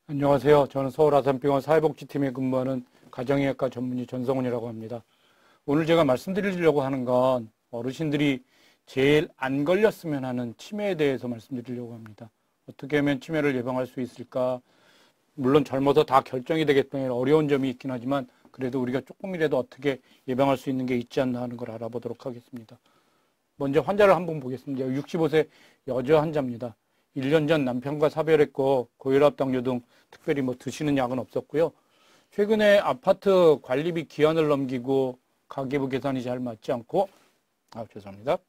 안녕하세요. 저는 서울 아산병원 사회복지팀에 근무하는 가정의학과 전문의 전성훈이라고 합니다. 오늘 제가 말씀드리려고 하는 건 어르신들이 제일 안 걸렸으면 하는 치매에 대해서 말씀드리려고 합니다. 어떻게 하면 치매를 예방할 수 있을까? 물론 젊어서 다 결정이 되기 때문에 어려운 점이 있긴 하지만 그래도 우리가 조금이라도 어떻게 예방할 수 있는 게 있지 않나 하는 걸 알아보도록 하겠습니다. 먼저 환자를 한번 보겠습니다. 65세 여자 환자입니다. 1년 전 남편과 사별했고 고혈압, 당뇨 등 특별히 드시는 약은 없었고요. 최근에 아파트 관리비 기한을 넘기고 가계부 계산이 잘 맞지 않고 죄송합니다.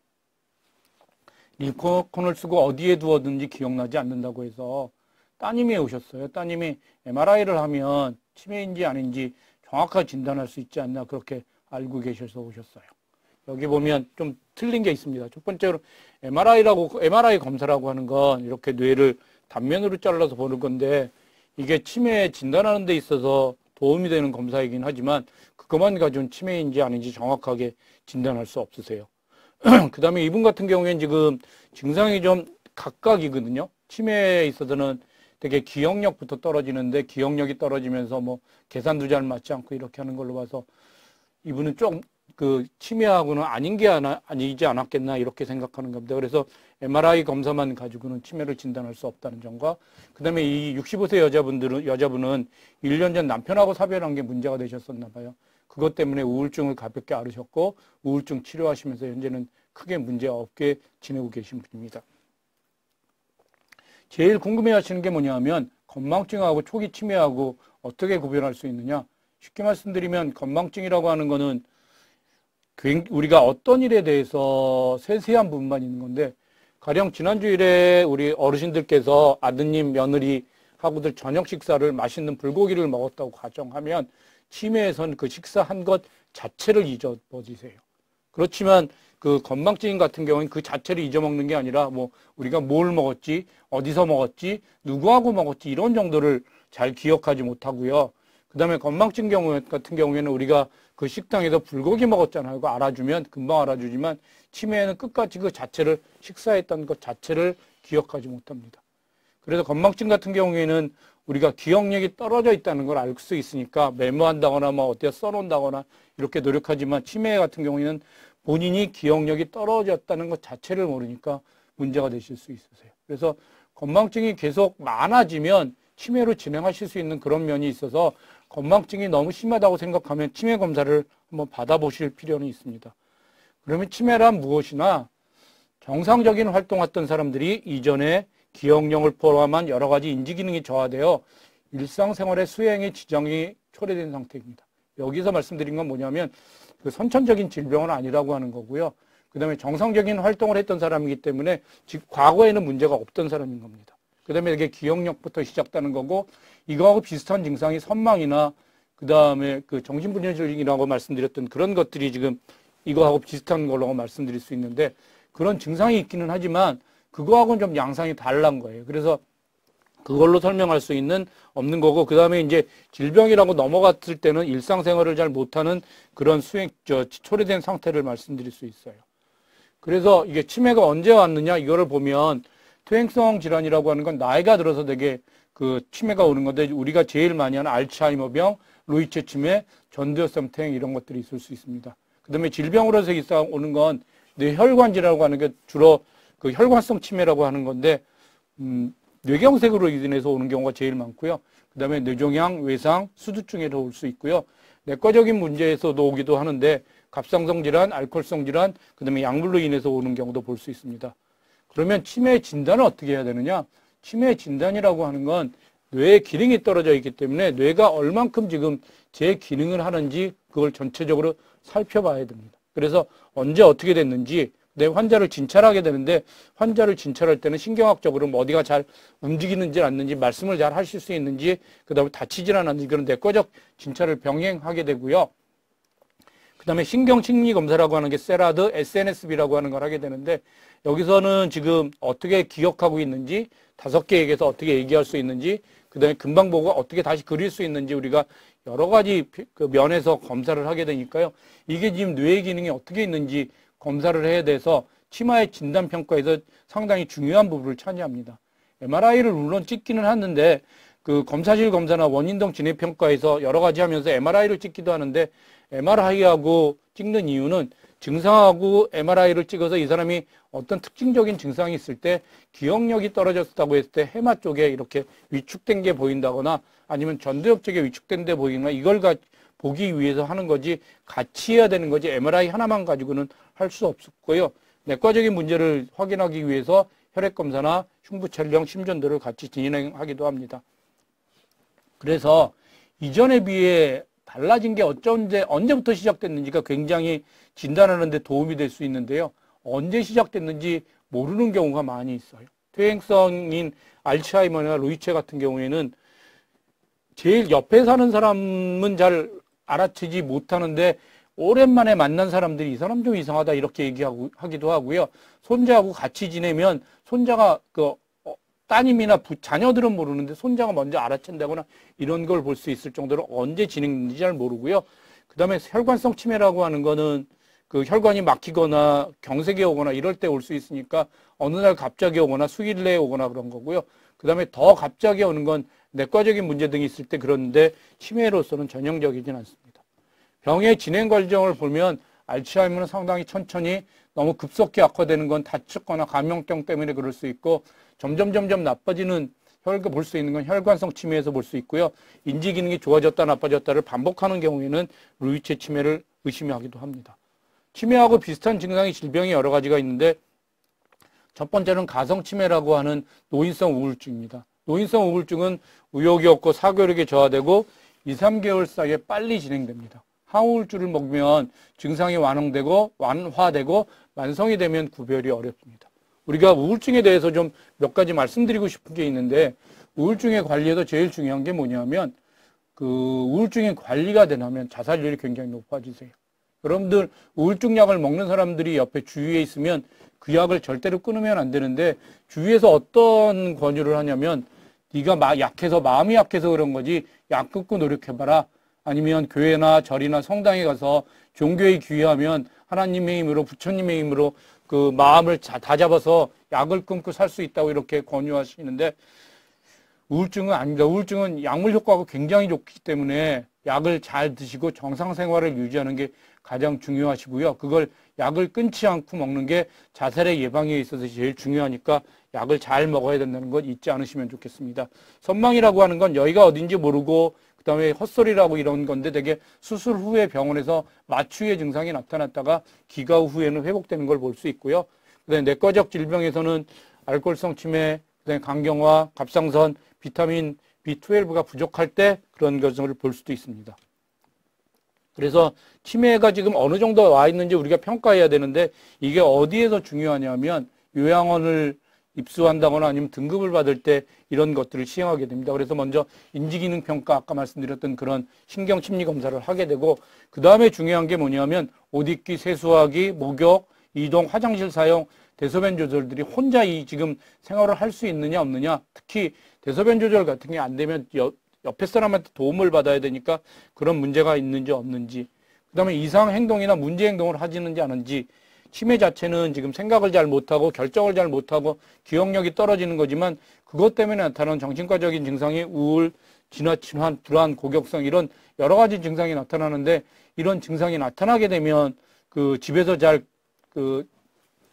리모컨을 쓰고 어디에 두었는지 기억나지 않는다고 해서 따님이 오셨어요. 따님이 MRI를 하면 치매인지 아닌지 정확하게 진단할 수 있지 않나 그렇게 알고 계셔서 오셨어요. 여기 보면 좀 틀린 게 있습니다. 첫 번째로 MRI 검사라고 하는 건 이렇게 뇌를 단면으로 잘라서 보는 건데 이게 치매 진단하는 데 있어서 도움이 되는 검사이긴 하지만 그것만 가지고는 치매인지 아닌지 정확하게 진단할 수 없으세요. 그 다음에 이분 같은 경우에는 지금 증상이 좀 각각이거든요. 치매에 있어서는 되게 기억력부터 떨어지는데 기억력이 떨어지면서 계산도 잘 맞지 않고 이렇게 하는 걸로 봐서 이분은 좀 치매하고는 아니지 않았겠나 이렇게 생각하는 겁니다. 그래서 MRI 검사만 가지고는 치매를 진단할 수 없다는 점과 그다음에 이 65세 여자분은 1년 전 남편하고 사별한 게 문제가 되셨었나 봐요. 그것 때문에 우울증을 가볍게 앓으셨고 우울증 치료하시면서 현재는 크게 문제 없게 지내고 계신 분입니다. 제일 궁금해하시는 게 뭐냐면 건망증하고 초기 치매하고 어떻게 구별할 수 있느냐. 쉽게 말씀드리면 건망증이라고 하는 거는 우리가 어떤 일에 대해서 세세한 부분만 있는 건데 가령 지난주일에 우리 어르신들께서 아드님, 며느리하고들 저녁 식사를 맛있는 불고기를 먹었다고 가정하면 치매에선 그 식사한 것 자체를 잊어버리세요. 그렇지만 그 건망증 같은 경우는 그 자체를 잊어먹는 게 아니라 우리가 뭘 먹었지, 어디서 먹었지, 누구하고 먹었지 이런 정도를 잘 기억하지 못하고요. 그 다음에 건망증 같은 경우에는 우리가 그 식당에서 불고기 먹었잖아요. 그거 알아주면 금방 알아주지만 치매에는 끝까지 그 자체를 식사했던 것 자체를 기억하지 못합니다. 그래서 건망증 같은 경우에는 우리가 기억력이 떨어져 있다는 걸 알 수 있으니까 메모한다거나 어디에 써놓는다거나 이렇게 노력하지만 치매 같은 경우에는 본인이 기억력이 떨어졌다는 것 자체를 모르니까 문제가 되실 수 있으세요. 그래서 건망증이 계속 많아지면 치매로 진행하실 수 있는 그런 면이 있어서 건망증이 너무 심하다고 생각하면 치매 검사를 한번 받아보실 필요는 있습니다. 그러면 치매란 무엇이나 정상적인 활동했던 사람들이 이전에 기억력을 포함한 여러 가지 인지기능이 저하되어 일상생활의 수행에 지장이 초래된 상태입니다. 여기서 말씀드린 건 뭐냐면 그 선천적인 질병은 아니라고 하는 거고요. 그 다음에 정상적인 활동을 했던 사람이기 때문에 즉 과거에는 문제가 없던 사람인 겁니다. 그 다음에 이게 기억력부터 시작되는 거고 이거하고 비슷한 증상이 선망이나 그 다음에 그 정신분열증이라고 말씀드렸던 그런 것들이 지금 이거하고 비슷한 걸로 말씀드릴 수 있는데 그런 증상이 있기는 하지만 그거하고는 좀 양상이 다른 거예요. 그래서 그걸로 설명할 수 없는 거고 그 다음에 이제 질병이라고 넘어갔을 때는 일상생활을 잘 못하는 그런 초래된 상태를 말씀드릴 수 있어요. 그래서 이게 치매가 언제 왔느냐 이거를 보면 퇴행성 질환이라고 하는 건 나이가 들어서 되게 그 치매가 오는 건데 우리가 제일 많이 하는 알츠하이머병, 루이체 치매, 전두엽성 퇴행 이런 것들이 있을 수 있습니다. 그 다음에 질병으로서 오는 건 뇌혈관 질환이라고 하는 게 주로 그 혈관성 치매라고 하는 건데 뇌경색으로 인해서 오는 경우가 제일 많고요. 그 다음에 뇌종양, 외상, 수두증에서 올 수 있고요. 내과적인 문제에서도 오기도 하는데 갑상선 질환, 알코올성 질환, 그 다음에 약물로 인해서 오는 경우도 볼 수 있습니다. 그러면 치매 진단을 어떻게 해야 되느냐? 치매 진단이라고 하는 건 뇌의 기능이 떨어져 있기 때문에 뇌가 얼만큼 지금 제 기능을 하는지 그걸 전체적으로 살펴봐야 됩니다. 그래서 언제 어떻게 됐는지 내 환자를 진찰하게 되는데 환자를 진찰할 때는 신경학적으로 어디가 잘 움직이는지 않는지 말씀을 잘 하실 수 있는지 그 다음에 다치질 않았는지 그런 내과적 진찰을 병행하게 되고요. 그 다음에 신경심리검사라고 하는 게 세라드, SNSB라고 하는 걸 하게 되는데 여기서는 지금 어떻게 기억하고 있는지 5개 얘기해서 어떻게 얘기할 수 있는지 그 다음에 금방 보고 어떻게 다시 그릴 수 있는지 우리가 여러 가지 그 면에서 검사를 하게 되니까요. 이게 지금 뇌의 기능이 어떻게 있는지 검사를 해야 돼서 치매의 진단평가에서 상당히 중요한 부분을 차지합니다. MRI를 물론 찍기는 하는데 그 검사실 검사나 원인동 진행평가에서 여러 가지 하면서 MRI를 찍기도 하는데 MRI하고 찍는 이유는 증상하고 MRI를 찍어서 이 사람이 어떤 특징적인 증상이 있을 때 기억력이 떨어졌다고 했을 때 해마 쪽에 이렇게 위축된 게 보인다거나 아니면 전두엽 쪽에 위축된 데 보이거나 이걸 보기 위해서 하는 거지 같이 해야 되는 거지 MRI 하나만 가지고는 할 수 없었고요. 내과적인 문제를 확인하기 위해서 혈액검사나 흉부 촬영, 심전도를 같이 진행하기도 합니다. 그래서 이전에 비해 달라진 게 언제부터 시작됐는지가 굉장히 진단하는 데 도움이 될 수 있는데요. 언제 시작됐는지 모르는 경우가 많이 있어요. 퇴행성인 알츠하이머나 루이체 같은 경우에는 제일 옆에 사는 사람은 잘 알아채지 못하는데 오랜만에 만난 사람들이 이 사람 좀 이상하다 이렇게 하기도 하고요. 손자하고 같이 지내면 손자가 따님이나 자녀들은 모르는데 손자가 먼저 알아챈다거나 이런 걸 볼 수 있을 정도로 언제 진행되는지 잘 모르고요. 그 다음에 혈관성 치매라고 하는 거는 그 혈관이 막히거나 경색이 오거나 이럴 때 올 수 있으니까 어느 날 갑자기 오거나 수일 내에 오거나 그런 거고요. 그 다음에 더 갑자기 오는 건 내과적인 문제 등이 있을 때 그러는데 치매로서는 전형적이진 않습니다. 병의 진행 과정을 보면 알츠하이머는 상당히 천천히 너무 급속히 악화되는 건 다쳤거나 감염병 때문에 그럴 수 있고 점점 나빠지는 볼 수 있는 건 혈관성 치매에서 볼 수 있고요. 인지 기능이 좋아졌다 나빠졌다를 반복하는 경우에는 루이체 치매를 의심하기도 합니다. 치매하고 비슷한 증상의 질병이 여러 가지가 있는데 첫 번째는 가성치매라고 하는 노인성 우울증입니다. 노인성 우울증은 의욕이 없고 사교력이 저하되고 2, 3개월 사이에 빨리 진행됩니다. 항우울주를 먹으면 증상이 완화되고 만성이 되면 구별이 어렵습니다. 우리가 우울증에 대해서 좀 몇 가지 말씀드리고 싶은 게 있는데 우울증의 관리에서 제일 중요한 게 뭐냐면 그 우울증이 관리가 되면 자살률이 굉장히 높아지세요. 여러분들 우울증 약을 먹는 사람들이 옆에 주위에 있으면 그 약을 절대로 끊으면 안 되는데 주위에서 어떤 권유를 하냐면 네가 마음이 약해서 그런 거지 약 끊고 노력해봐라. 아니면 교회나 절이나 성당에 가서 종교에 귀의하면 하나님의 힘으로 부처님의 힘으로 그 마음을 다 잡아서 약을 끊고 살 수 있다고 이렇게 권유하시는데 우울증은 아닙니다. 우울증은 약물 효과가 굉장히 좋기 때문에 약을 잘 드시고 정상 생활을 유지하는 게 가장 중요하시고요. 그걸 약을 끊지 않고 먹는 게 자살의 예방에 있어서 제일 중요하니까 약을 잘 먹어야 된다는 것 잊지 않으시면 좋겠습니다. 선망이라고 하는 건 여기가 어딘지 모르고 그다음에 헛소리라고 이런 건데 되게 수술 후에 병원에서 마취의 증상이 나타났다가 기가 후에는 회복되는 걸 볼 수 있고요. 그다음에 내과적 질병에서는 알코올성 치매, 그다음에 간경화, 갑상선, 비타민 B12가 부족할 때 그런 것을 볼 수도 있습니다. 그래서 치매가 지금 어느 정도 와 있는지 우리가 평가해야 되는데 이게 어디에서 중요하냐면 요양원을 입수한다거나 아니면 등급을 받을 때 이런 것들을 시행하게 됩니다. 그래서 먼저 인지기능 평가 아까 말씀드렸던 그런 신경심리검사를 하게 되고 그 다음에 중요한 게 뭐냐면 옷 입기, 세수하기, 목욕, 이동, 화장실 사용, 대소변 조절들이 혼자 지금 생활을 할 수 있느냐 없느냐 특히 대소변 조절 같은 게 안 되면 옆에 사람한테 도움을 받아야 되니까 그런 문제가 있는지 없는지 그 다음에 이상 행동이나 문제 행동을 하지는지 않은지 치매 자체는 지금 생각을 잘 못하고 결정을 잘 못하고 기억력이 떨어지는 거지만 그것 때문에 나타나는 정신과적인 증상이 우울, 지나친 환, 불안, 고격성 이런 여러 가지 증상이 나타나는데 이런 증상이 나타나게 되면 그 집에서 잘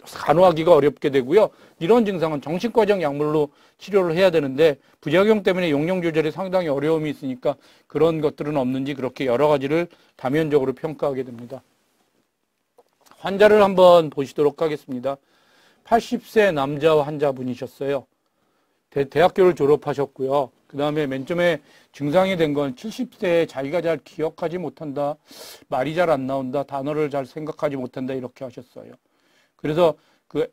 간호하기가 어렵게 되고요. 이런 증상은 정신과적 약물로 치료를 해야 되는데 부작용 때문에 용량 조절에 상당히 어려움이 있으니까 그런 것들은 없는지 그렇게 여러 가지를 다면적으로 평가하게 됩니다. 환자를 한번 보시도록 하겠습니다. 80세 남자 환자분이셨어요. 대학교를 졸업하셨고요. 그 다음에 맨 처음에 증상이 된 건 70세에 자기가 잘 기억하지 못한다. 말이 잘 안 나온다. 단어를 잘 생각하지 못한다. 이렇게 하셨어요. 그래서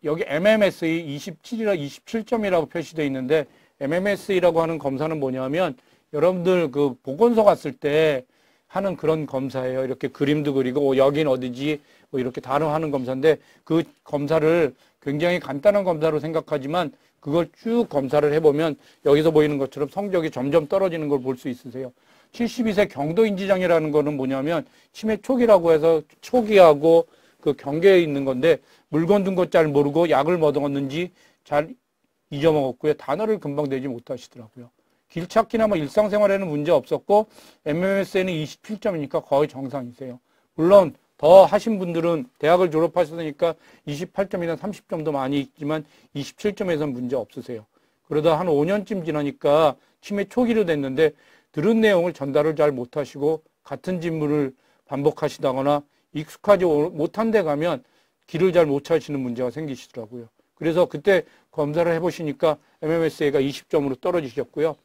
여기 MMSE 27점이라고 표시되어 있는데 MMSE라고 하는 검사는 뭐냐면 여러분들 그 보건소 갔을 때 하는 그런 검사예요. 이렇게 그림도 그리고 여긴 어디지 뭐 이렇게 단어하는 검사인데 그 검사를 굉장히 간단한 검사로 생각하지만 그걸 쭉 검사를 해보면 여기서 보이는 것처럼 성적이 점점 떨어지는 걸 볼 수 있으세요. 72세 경도인지장애라는 거는 뭐냐면 치매 초기라고 해서 초기하고 그 경계에 있는 건데 물건 둔 것 잘 모르고 약을 뭐 먹었는지 잘 잊어먹었고요. 단어를 금방 내지 못하시더라고요. 길찾기나 뭐 일상생활에는 문제 없었고 MMS에는 27점이니까 거의 정상이세요. 물론 더 하신 분들은 대학을 졸업하셨으니까 28점이나 30점도 많이 있지만 27점에서는 문제 없으세요. 그러다 한 5년쯤 지나니까 치매 초기로 됐는데 들은 내용을 전달을 잘 못하시고 같은 질문을 반복하시다거나 익숙하지 못한 데 가면 길을 잘 못 찾으시는 문제가 생기시더라고요. 그래서 그때 검사를 해보시니까 MMSA가 20점으로 떨어지셨고요.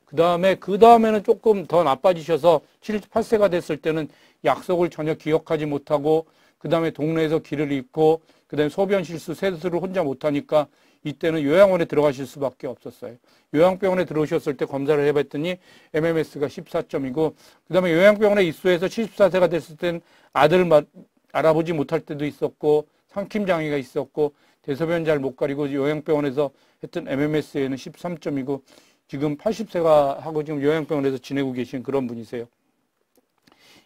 그 다음에는 조금 더 나빠지셔서 78세가 됐을 때는 약속을 전혀 기억하지 못하고, 그 다음에 동네에서 길을 잃고, 그 다음에 소변 실수, 세수를 혼자 못하니까 이때는 요양원에 들어가실 수밖에 없었어요. 요양병원에 들어오셨을 때 검사를 해봤더니 MMS가 14점이고, 그 다음에 요양병원에 입소해서 74세가 됐을 때는 아들을 알아보지 못할 때도 있었고, 삼킴장애가 있었고, 대소변 잘 못 가리고 요양병원에서 했던 MMS에는 13점이고, 지금 80세가 하고 지금 요양병원에서 지내고 계신 그런 분이세요.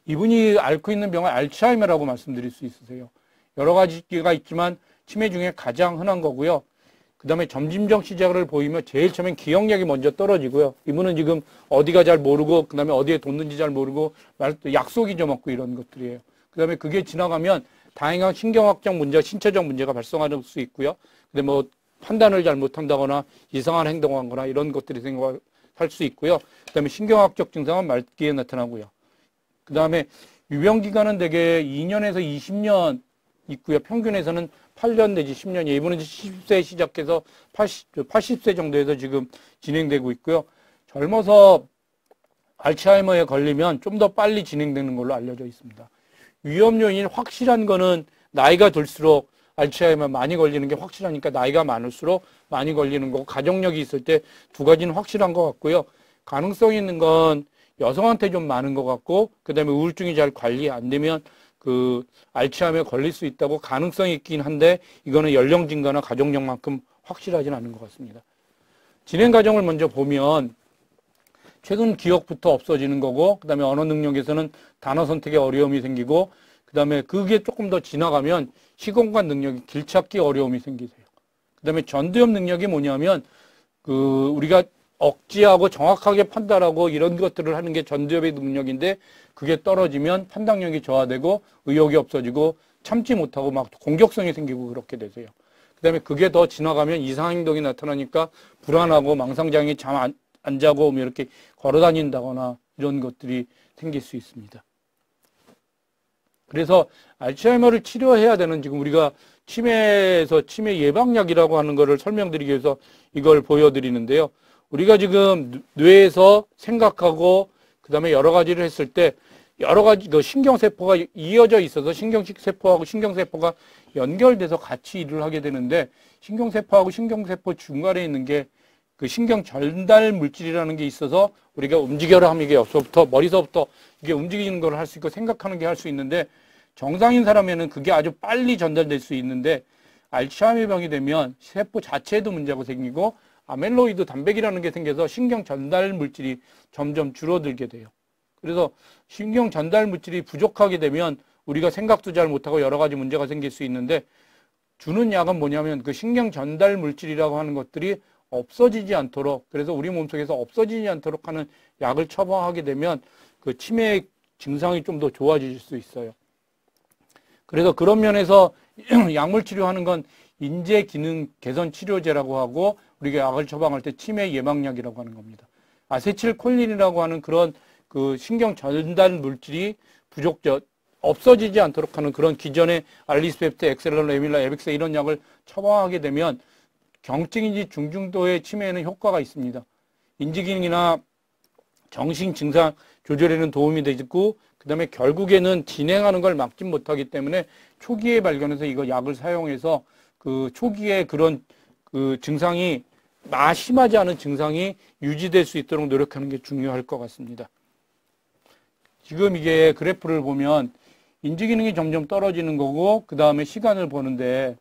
이분이 앓고 있는 병은 알츠하이머라고 말씀드릴 수 있으세요. 여러 가지가 있지만 치매 중에 가장 흔한 거고요. 그 다음에 점진적 시작을 보이면 제일 처음엔 기억력이 먼저 떨어지고요. 이분은 지금 어디가 잘 모르고, 그 다음에 어디에 뒀는지 잘 모르고, 약속 잊어먹고 이런 것들이에요. 그 다음에 그게 지나가면 다양한 신경학적 문제, 신체적 문제가 발생할 수 있고요. 근데 뭐 판단을 잘 못한다거나 이상한 행동을 하거나 이런 것들이 생각할 수 있고요. 그 다음에 신경학적 증상은 말기에 나타나고요. 그 다음에 유병기간은 대개 2년에서 20년 있고요. 평균에서는 8년 내지 10년이에요. 이분은 70세 시작해서 80세 정도에서 지금 진행되고 있고요. 젊어서 알츠하이머에 걸리면 좀 더 빨리 진행되는 걸로 알려져 있습니다. 위험 요인이 확실한 거는 나이가 들수록 알츠하이머 많이 걸리는 게 확실하니까 나이가 많을수록 많이 걸리는 거고, 가족력이 있을 때 두 가지는 확실한 것 같고요. 가능성 있는 건 여성한테 좀 많은 것 같고, 그 다음에 우울증이 잘 관리 안 되면 그 알츠하이머에 걸릴 수 있다고 가능성이 있긴 한데, 이거는 연령 증가나 가족력만큼 확실하진 않은 것 같습니다. 진행 과정을 먼저 보면 최근 기억부터 없어지는 거고, 그 다음에 언어 능력에서는 단어 선택에 어려움이 생기고, 그 다음에 그게 조금 더 지나가면 시공간 능력이 길찾기 어려움이 생기세요. 그 다음에 전두엽 능력이 뭐냐면 우리가 억지하고 정확하게 판단하고 이런 것들을 하는 게 전두엽의 능력인데, 그게 떨어지면 판단력이 저하되고 의욕이 없어지고 참지 못하고 막 공격성이 생기고 그렇게 되세요. 그 다음에 그게 더 지나가면 이상 행동이 나타나니까 불안하고 망상장애, 잠 안 자고 이렇게 걸어 다닌다거나 이런 것들이 생길 수 있습니다. 그래서 알츠하이머를 치료해야 되는, 지금 우리가 치매에서 치매 예방약이라고 하는 거를 설명드리기 위해서 이걸 보여드리는데요. 우리가 지금 뇌에서 생각하고 그 다음에 여러 가지를 했을 때 여러 가지 그 신경세포가 이어져 있어서 신경세포하고 신경세포가 연결돼서 같이 일을 하게 되는데, 신경세포하고 신경세포 중간에 있는 게 그 신경 전달 물질이라는 게 있어서 우리가 움직여라 하면 이게 옆서부터 머리서부터 이게 움직이는 걸 할 수 있고 생각하는 게 할 수 있는데, 정상인 사람에는 그게 아주 빨리 전달될 수 있는데, 알츠하이머 병이 되면 세포 자체에도 문제가 생기고 아멜로이드 단백이라는 게 생겨서 신경 전달 물질이 점점 줄어들게 돼요. 그래서 신경 전달 물질이 부족하게 되면 우리가 생각도 잘 못하고 여러 가지 문제가 생길 수 있는데, 주는 약은 뭐냐면 그 신경 전달 물질이라고 하는 것들이 없어지지 않도록, 그래서 우리 몸속에서 없어지지 않도록 하는 약을 처방하게 되면 그 치매의 증상이 좀 더 좋아질 수 있어요. 그래서 그런 면에서 약물 치료하는 건 인재 기능 개선 치료제라고 하고, 우리가 약을 처방할 때 치매 예방약이라고 하는 겁니다. 아세틸콜린이라고 하는 그런 그 신경 전달 물질이 없어지지 않도록 하는 그런 기존의 알리스펩트, 엑셀런, 레밀라, 에빅세 이런 약을 처방하게 되면 경증인지 중증도의 치매에는 효과가 있습니다. 인지기능이나 정신 증상 조절에는 도움이 되고, 그 다음에 결국에는 진행하는 걸 막지 못하기 때문에 초기에 발견해서 이거 약을 사용해서 그 초기에 그런 그 증상이 심하지 않은 증상이 유지될 수 있도록 노력하는 게 중요할 것 같습니다. 지금 이게 그래프를 보면 인지기능이 점점 떨어지는 거고, 그 다음에 시간을 보는데,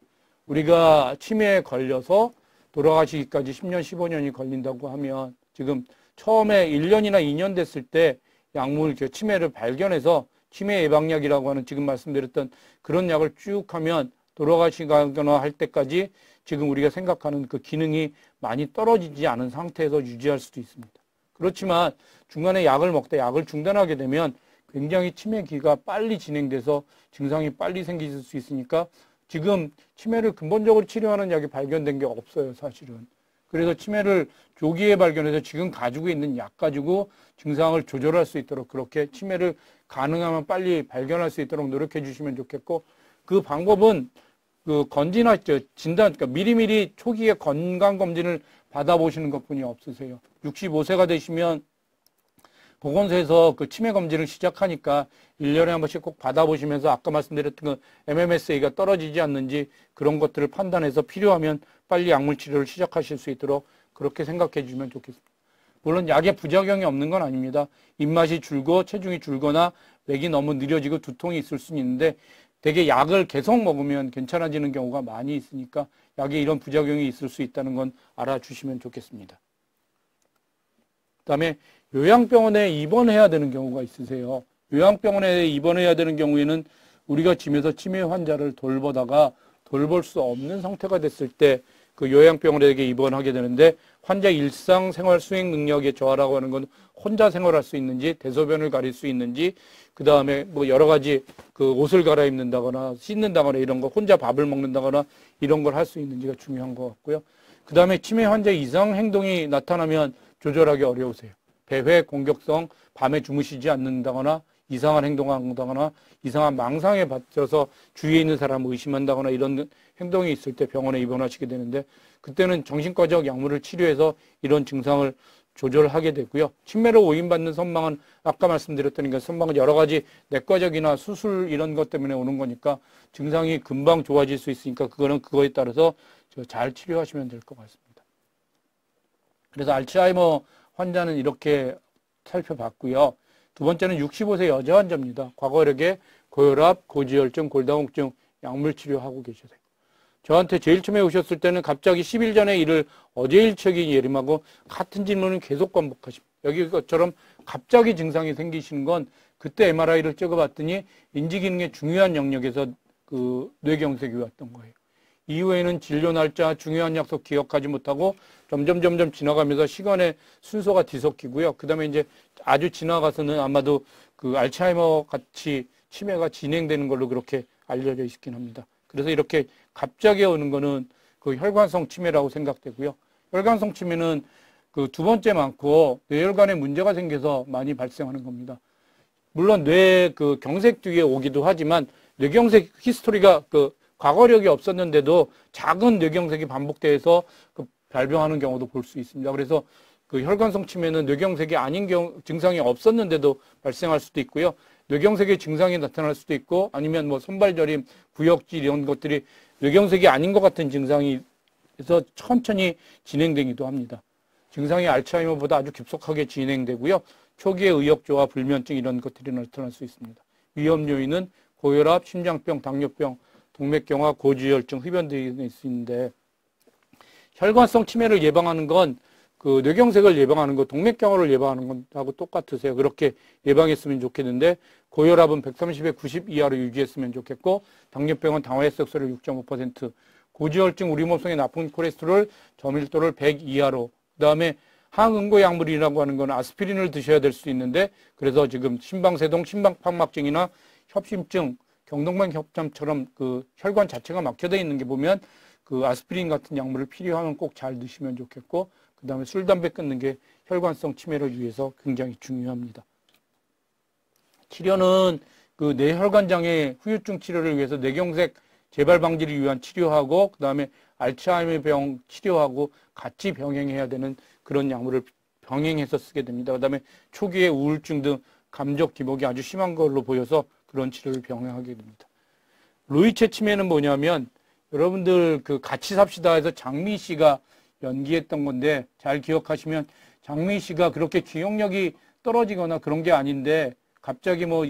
우리가 치매에 걸려서 돌아가시기까지 10년, 15년이 걸린다고 하면, 지금 처음에 1년이나 2년 됐을 때 약물, 치매를 발견해서 치매 예방약이라고 하는 지금 말씀드렸던 그런 약을 쭉 하면 돌아가시거나 할 때까지 지금 우리가 생각하는 그 기능이 많이 떨어지지 않은 상태에서 유지할 수도 있습니다. 그렇지만 중간에 약을 먹다 약을 중단하게 되면 굉장히 치매기가 빨리 진행돼서 증상이 빨리 생길 수 있으니까 지금 치매를 근본적으로 치료하는 약이 발견된 게 없어요, 사실은. 그래서 치매를 조기에 발견해서 지금 가지고 있는 약 가지고 증상을 조절할 수 있도록 그렇게 치매를 가능하면 빨리 발견할 수 있도록 노력해 주시면 좋겠고, 그 방법은 그 진단, 그러니까 미리미리 초기에 건강검진을 받아보시는 것뿐이 없으세요. 65세가 되시면 보건소에서 그 치매 검진을 시작하니까 1년에 한 번씩 꼭 받아보시면서 아까 말씀드렸던 그 MMSA가 떨어지지 않는지 그런 것들을 판단해서 필요하면 빨리 약물 치료를 시작하실 수 있도록 그렇게 생각해 주시면 좋겠습니다. 물론 약에 부작용이 없는 건 아닙니다. 입맛이 줄고 체중이 줄거나 맥이 너무 느려지고 두통이 있을 수는 있는데 대개 약을 계속 먹으면 괜찮아지는 경우가 많이 있으니까 약에 이런 부작용이 있을 수 있다는 건 알아주시면 좋겠습니다. 그다음에 요양병원에 입원해야 되는 경우가 있으세요. 요양병원에 입원해야 되는 경우에는 우리가 집에서 치매 환자를 돌보다가 돌볼 수 없는 상태가 됐을 때 그 요양병원에 입원하게 되는데 환자 일상생활 수행 능력의 저하라고 하는 건 혼자 생활할 수 있는지 대소변을 가릴 수 있는지 그다음에 뭐 여러 가지 그 옷을 갈아입는다거나 씻는다거나 이런 거 혼자 밥을 먹는다거나 이런 걸 할 수 있는지가 중요한 것 같고요. 그다음에 치매 환자 이상 행동이 나타나면 조절하기 어려우세요. 배회, 공격성, 밤에 주무시지 않는다거나 이상한 행동한다거나 이상한 망상에 빠져서 주위에 있는 사람을 의심한다거나 이런 행동이 있을 때 병원에 입원하시게 되는데 그때는 정신과적 약물을 치료해서 이런 증상을 조절하게 되고요. 치매로 오인받는 선망은 아까 말씀드렸던 게 선망은 여러 가지 내과적이나 수술 이런 것 때문에 오는 거니까 증상이 금방 좋아질 수 있으니까 그거는 그거에 따라서 잘 치료하시면 될 것 같습니다. 그래서 알츠하이머 환자는 이렇게 살펴봤고요. 두 번째는 65세 여자 환자입니다. 과거력에 고혈압, 고지혈증, 골다공증 약물 치료하고 계세요. 저한테 제일 처음에 오셨을 때는 갑자기 10일 전에 일을 어제 일처리 예림하고 같은 질문을 계속 반복하십니다. 여기 것처럼 갑자기 증상이 생기시는 건 그때 MRI를 찍어봤더니 인지기능의 중요한 영역에서 그 뇌경색이 왔던 거예요. 이후에는 진료 날짜, 중요한 약속 기억하지 못하고 점점 지나가면서 시간의 순서가 뒤섞이고요. 그 다음에 이제 아주 지나가서는 아마도 그 알츠하이머 같이 치매가 진행되는 걸로 그렇게 알려져 있긴 합니다. 그래서 이렇게 갑자기 오는 거는 그 혈관성 치매라고 생각되고요. 혈관성 치매는 그 두 번째 많고 뇌혈관에 문제가 생겨서 많이 발생하는 겁니다. 물론 뇌 그 경색 뒤에 오기도 하지만 뇌경색 히스토리가 그 과거력이 없었는데도 작은 뇌경색이 반복돼서 그 발병하는 경우도 볼 수 있습니다. 그래서 그 혈관성 치매는 뇌경색이 아닌 증상이 없었는데도 발생할 수도 있고요. 뇌경색의 증상이 나타날 수도 있고 아니면 뭐 손발저림, 구역질 이런 것들이 뇌경색이 아닌 것 같은 증상이 해서 천천히 진행되기도 합니다. 증상이 알츠하이머보다 아주 급속하게 진행되고요. 초기에 의욕저하, 불면증 이런 것들이 나타날 수 있습니다. 위험 요인은 고혈압, 심장병, 당뇨병, 동맥경화, 고지혈증, 흡연 등이 있는데 혈관성 치매를 예방하는 건 그 뇌경색을 예방하는 거, 동맥경화를 예방하는 것하고 똑같으세요. 그렇게 예방했으면 좋겠는데 고혈압은 130에 90 이하로 유지했으면 좋겠고 당뇨병은 당화혈색소를 6.5%, 고지혈증 우리 몸속에 나쁜 콜레스테롤 저밀도를 100 이하로 그다음에 항응고 약물이라고 하는 건 아스피린을 드셔야 될 수 있는데 그래서 지금 심방세동, 심방판막증이나 협심증, 경동맥 협jam처럼 그 혈관 자체가 막혀져 있는 게 보면 그 아스피린 같은 약물을 필요하면 꼭 잘 드시면 좋겠고 그 다음에 술, 담배 끊는 게 혈관성 치매를 위해서 굉장히 중요합니다. 치료는 그 뇌혈관장애 후유증 치료를 위해서 뇌경색 재발 방지를 위한 치료하고 그 다음에 알츠하이머 병 치료하고 같이 병행해야 되는 그런 약물을 병행해서 쓰게 됩니다. 그 다음에 초기에 우울증 등 감정 기복이 아주 심한 걸로 보여서 그런 치료를 병행하게 됩니다. 루이체 치매는 뭐냐면 여러분들 그 같이 삽시다 해서 장미 씨가 연기했던 건데 잘 기억하시면 장미 씨가 그렇게 기억력이 떨어지거나 그런 게 아닌데 갑자기 뭐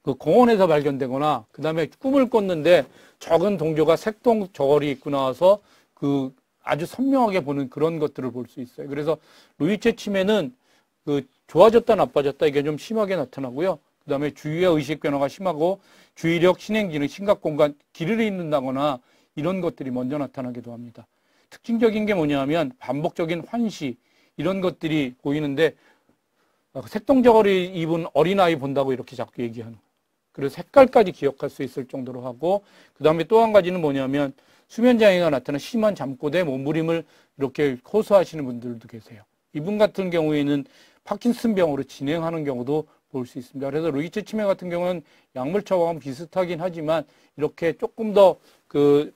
그 공원에서 발견되거나 그 다음에 꿈을 꿨는데 적은 동료가 색동 저고리 입고 나와서 그 아주 선명하게 보는 그런 것들을 볼 수 있어요. 그래서 루이체 치매는 그 좋아졌다 나빠졌다 이게 좀 심하게 나타나고요. 그 다음에 주의의 의식 변화가 심하고 주의력, 신행기능, 심각공간, 기를 잃는다거나 이런 것들이 먼저 나타나기도 합니다. 특징적인 게 뭐냐면 반복적인 환시, 이런 것들이 보이는데 색동저고리 입은 어린아이 본다고 이렇게 자꾸 얘기하는 거예요. 그래서 색깔까지 기억할 수 있을 정도로 하고 그 다음에 또 한 가지는 뭐냐면 수면장애가 나타나 심한 잠꼬대, 몸부림을 이렇게 호소하시는 분들도 계세요. 이분 같은 경우에는 파킨슨병으로 진행하는 경우도 볼 수 있습니다. 그래서 루이츠 치매 같은 경우는 약물 처방은 비슷하긴 하지만 이렇게 조금 더 그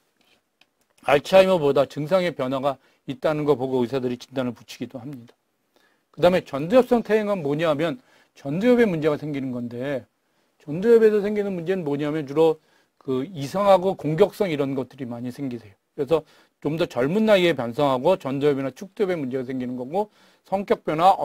알츠하이머보다 증상의 변화가 있다는 거 보고 의사들이 진단을 붙이기도 합니다. 그 다음에 전두엽성 퇴행은 뭐냐면 전두엽에 문제가 생기는 건데 전두엽에서 생기는 문제는 뭐냐면 주로 그 이상하고 공격성 이런 것들이 많이 생기세요. 그래서 좀 더 젊은 나이에 변성하고 전두엽이나 축두엽에 문제가 생기는 거고 성격 변화,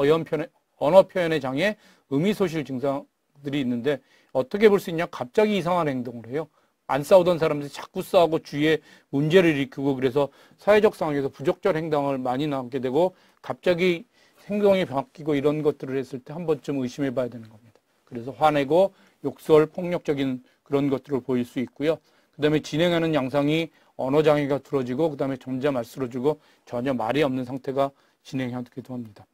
언어 표현의 장애, 의미소실 증상들이 있는데 어떻게 볼 수 있냐? 갑자기 이상한 행동을 해요. 안 싸우던 사람들이 자꾸 싸우고 주위에 문제를 일으키고 그래서 사회적 상황에서 부적절 행동을 많이 나오게 되고 갑자기 행동이 바뀌고 이런 것들을 했을 때 한 번쯤 의심해 봐야 되는 겁니다. 그래서 화내고 욕설, 폭력적인 그런 것들을 보일 수 있고요. 그 다음에 진행하는 양상이 언어장애가 들어지고 그 다음에 점점 말쓰러지고 전혀 말이 없는 상태가 진행하기도 합니다.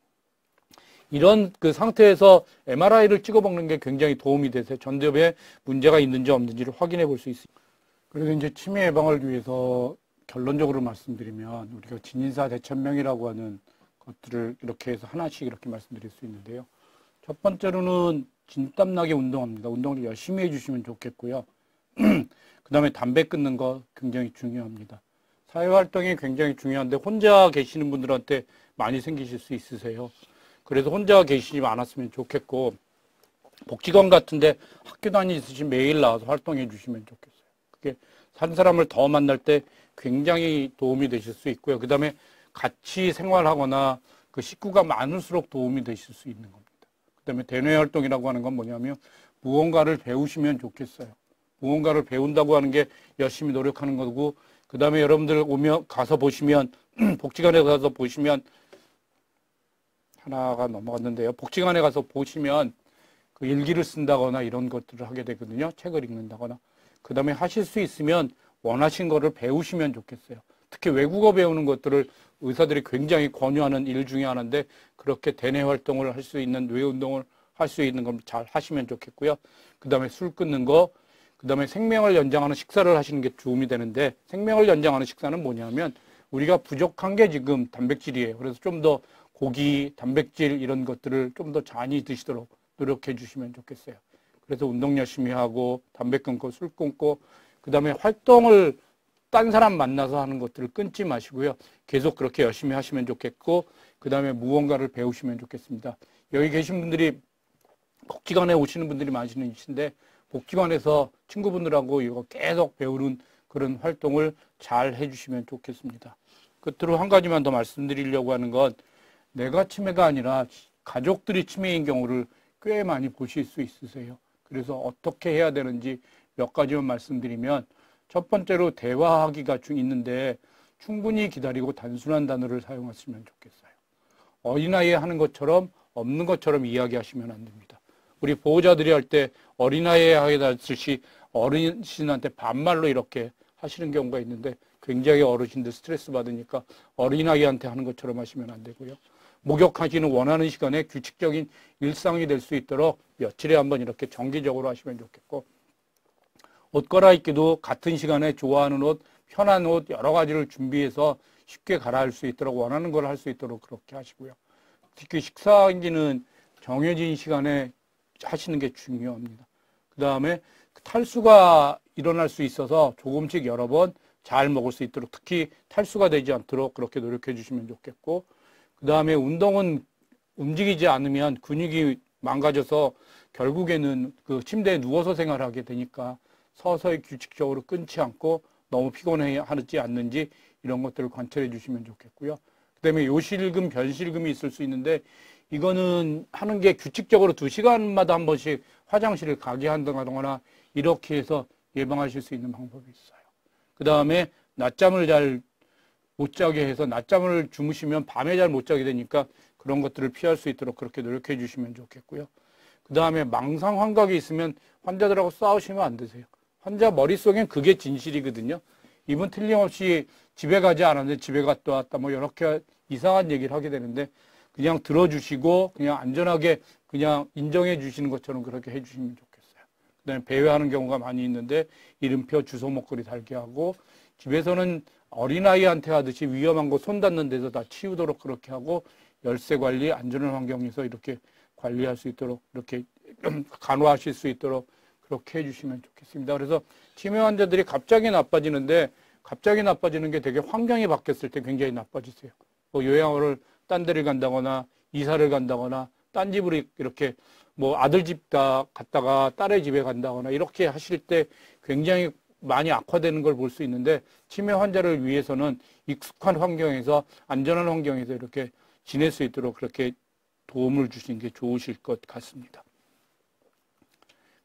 이런 그 상태에서 MRI를 찍어보는 게 굉장히 도움이 돼서 전두엽에 문제가 있는지 없는지를 확인해 볼 수 있습니다. 그래서 이제 치매 예방을 위해서 결론적으로 말씀드리면 우리가 진인사 대천명이라고 하는 것들을 이렇게 해서 하나씩 이렇게 말씀드릴 수 있는데요. 첫 번째로는 진땀나게 운동합니다. 운동을 열심히 해주시면 좋겠고요. 그 다음에 담배 끊는 거 굉장히 중요합니다. 사회활동이 굉장히 중요한데 혼자 계시는 분들한테 많이 생기실 수 있으세요. 그래서 혼자 계시지 않았으면 좋겠고 복지관 같은데 학교 다니듯이 매일 나와서 활동해 주시면 좋겠어요. 그게 한 사람을 더 만날 때 굉장히 도움이 되실 수 있고요. 그 다음에 같이 생활하거나 그 식구가 많을수록 도움이 되실 수 있는 겁니다. 그 다음에 대뇌 활동이라고 하는 건 뭐냐면 무언가를 배우시면 좋겠어요. 무언가를 배운다고 하는 게 열심히 노력하는 거고 그 다음에 여러분들 가서 보시면 복지관에 가서 보시면 하나가 넘어갔는데요. 복지관에 가서 보시면 그 일기를 쓴다거나 이런 것들을 하게 되거든요. 책을 읽는다거나. 그 다음에 하실 수 있으면 원하신 거를 배우시면 좋겠어요. 특히 외국어 배우는 것들을 의사들이 굉장히 권유하는 일 중에 하나인데 그렇게 대뇌 활동을 할 수 있는 뇌 운동을 할 수 있는 걸 잘 하시면 좋겠고요. 그 다음에 술 끊는 거, 그 다음에 생명을 연장하는 식사를 하시는 게 도움이 되는데 생명을 연장하는 식사는 뭐냐면 우리가 부족한 게 지금 단백질이에요. 그래서 좀 더 고기, 단백질 이런 것들을 좀 더 많이 드시도록 노력해 주시면 좋겠어요. 그래서 운동 열심히 하고 담배 끊고 술 끊고 그 다음에 활동을 딴 사람 만나서 하는 것들을 끊지 마시고요. 계속 그렇게 열심히 하시면 좋겠고 그 다음에 무언가를 배우시면 좋겠습니다. 여기 계신 분들이 복지관에 오시는 분들이 많으신데 복지관에서 친구분들하고 이거 계속 배우는 그런 활동을 잘 해주시면 좋겠습니다. 끝으로 한 가지만 더 말씀드리려고 하는 건 내가 치매가 아니라 가족들이 치매인 경우를 꽤 많이 보실 수 있으세요. 그래서 어떻게 해야 되는지 몇 가지만 말씀드리면 첫 번째로 대화하기가 있는데 충분히 기다리고 단순한 단어를 사용하시면 좋겠어요. 어린아이에 하는 것처럼 없는 것처럼 이야기하시면 안 됩니다. 우리 보호자들이 할 때 어린아이에 하듯이 어르신한테 반말로 이렇게 하시는 경우가 있는데 굉장히 어르신들 스트레스 받으니까 어린아이한테 하는 것처럼 하시면 안 되고요. 목욕하시는 원하는 시간에 규칙적인 일상이 될 수 있도록 며칠에 한번 이렇게 정기적으로 하시면 좋겠고 옷 갈아입기도 같은 시간에 좋아하는 옷, 편한 옷 여러 가지를 준비해서 쉽게 갈아입을 수 있도록 원하는 걸 할 수 있도록 그렇게 하시고요. 특히 식사기는 정해진 시간에 하시는 게 중요합니다. 그 다음에 탈수가 일어날 수 있어서 조금씩 여러 번 잘 먹을 수 있도록 특히 탈수가 되지 않도록 그렇게 노력해 주시면 좋겠고 그 다음에 운동은 움직이지 않으면 근육이 망가져서 결국에는 그 침대에 누워서 생활하게 되니까 서서히 규칙적으로 끊지 않고 너무 피곤해하지 않는지 이런 것들을 관찰해 주시면 좋겠고요. 그 다음에 요실금, 변실금이 있을 수 있는데 이거는 하는 게 규칙적으로 2시간마다 한 번씩 화장실을 가게 한다거나 이렇게 해서 예방하실 수 있는 방법이 있어요. 그 다음에 낮잠을 잘 못 자게 해서 낮잠을 주무시면 밤에 잘 못 자게 되니까 그런 것들을 피할 수 있도록 그렇게 노력해 주시면 좋겠고요. 그 다음에 망상 환각이 있으면 환자들하고 싸우시면 안 되세요. 환자 머릿속엔 그게 진실이거든요. 이분 틀림없이 집에 가지 않았는데 집에 갔다 왔다 뭐 이렇게 이상한 얘기를 하게 되는데 그냥 들어주시고 그냥 안전하게 그냥 인정해 주시는 것처럼 그렇게 해주시면 좋겠어요. 그다음에 배회하는 경우가 많이 있는데 이름표, 주소, 목걸이 달게 하고 집에서는 어린아이한테 하듯이 위험한 거 손 닿는 데서 다 치우도록 그렇게 하고 열쇠 관리, 안전한 환경에서 이렇게 관리할 수 있도록 이렇게 간호하실 수 있도록 그렇게 해주시면 좋겠습니다. 그래서 치매 환자들이 갑자기 나빠지는데 갑자기 나빠지는 게 되게 환경이 바뀌었을 때 굉장히 나빠지세요. 뭐 요양원을 딴 데를 간다거나 이사를 간다거나 딴 집으로 이렇게 뭐 아들 집 갔다가 딸의 집에 간다거나 이렇게 하실 때 굉장히 많이 악화되는 걸 볼 수 있는데 치매 환자를 위해서는 익숙한 환경에서 안전한 환경에서 이렇게 지낼 수 있도록 그렇게 도움을 주시는 게 좋으실 것 같습니다.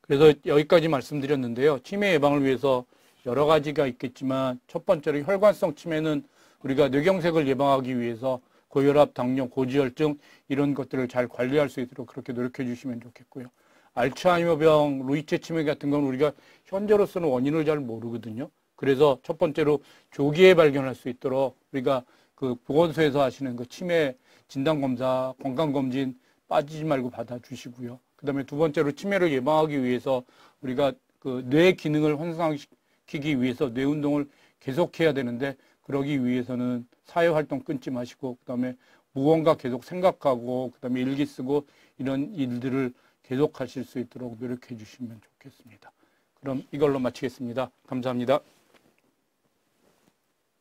그래서 여기까지 말씀드렸는데요. 치매 예방을 위해서 여러 가지가 있겠지만 첫 번째로 혈관성 치매는 우리가 뇌경색을 예방하기 위해서 고혈압, 당뇨, 고지혈증 이런 것들을 잘 관리할 수 있도록 그렇게 노력해 주시면 좋겠고요. 알츠하이머병, 루이체 치매 같은 건 우리가 현재로서는 원인을 잘 모르거든요. 그래서 첫 번째로 조기에 발견할 수 있도록 우리가 그 보건소에서 하시는 그 치매 진단검사, 건강검진 빠지지 말고 받아주시고요. 그 다음에 두 번째로 치매를 예방하기 위해서 우리가 그 뇌 기능을 향상시키기 위해서 뇌 운동을 계속해야 되는데 그러기 위해서는 사회활동 끊지 마시고 그 다음에 무언가 계속 생각하고 그 다음에 일기 쓰고 이런 일들을 계속 하실 수 있도록 노력해 주시면 좋겠습니다. 그럼 이걸로 마치겠습니다. 감사합니다.